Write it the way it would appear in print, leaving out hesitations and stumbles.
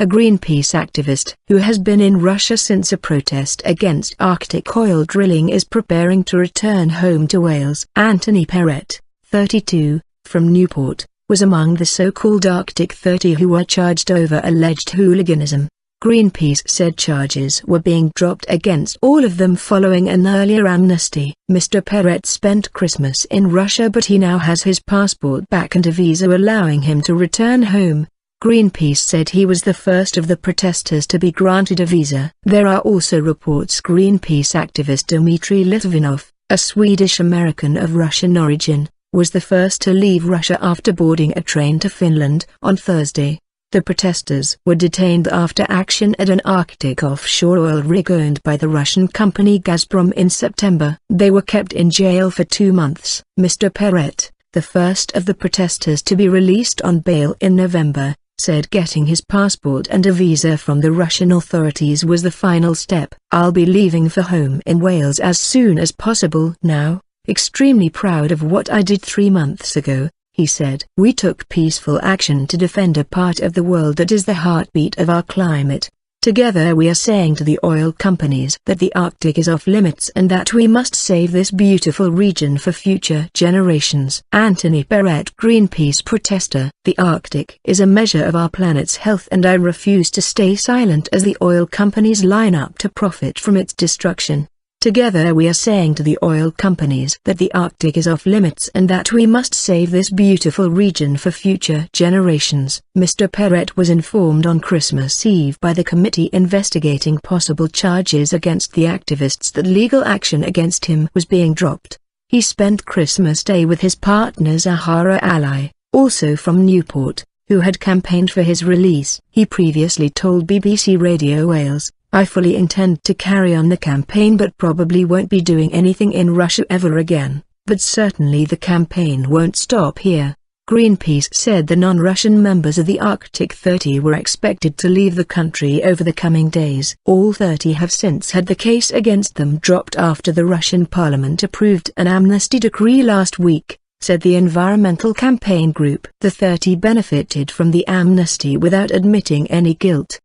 A Greenpeace activist who has been in Russia since a protest against Arctic oil drilling is preparing to return home to Wales. Anthony Perrett, 32, from Newport, was among the so-called Arctic 30 who were charged over alleged hooliganism. Greenpeace said charges were being dropped against all of them following an earlier amnesty. Mr. Perrett spent Christmas in Russia, but he now has his passport back and a visa allowing him to return home. Greenpeace said he was the first of the protesters to be granted a visa. There are also reports Greenpeace activist Dmitri Litvinov, a Swedish-American of Russian origin, was the first to leave Russia after boarding a train to Finland on Thursday. The protesters were detained after action at an Arctic offshore oil rig owned by the Russian company Gazprom in September. They were kept in jail for 2 months. Mr. Perrett, the first of the protesters to be released on bail in November, said getting his passport and a visa from the Russian authorities was the final step. "I'll be leaving for home in Wales as soon as possible now, extremely proud of what I did 3 months ago," he said. "We took peaceful action to defend a part of the world that is the heartbeat of our climate. Together we are saying to the oil companies that the Arctic is off limits and that we must save this beautiful region for future generations." Anthony Perrett, Greenpeace protester: "The Arctic is a measure of our planet's health and I refuse to stay silent as the oil companies line up to profit from its destruction. Together we are saying to the oil companies that the Arctic is off limits and that we must save this beautiful region for future generations." Mr. Perrett was informed on Christmas Eve by the committee investigating possible charges against the activists that legal action against him was being dropped. He spent Christmas Day with his partner Zahara Ally, also from Newport, who had campaigned for his release. He previously told BBC Radio Wales, "I fully intend to carry on the campaign but probably won't be doing anything in Russia ever again, but certainly the campaign won't stop here." Greenpeace said the non-Russian members of the Arctic 30 were expected to leave the country over the coming days. All 30 have since had the case against them dropped after the Russian parliament approved an amnesty decree last week, said the environmental campaign group. The 30 benefited from the amnesty without admitting any guilt.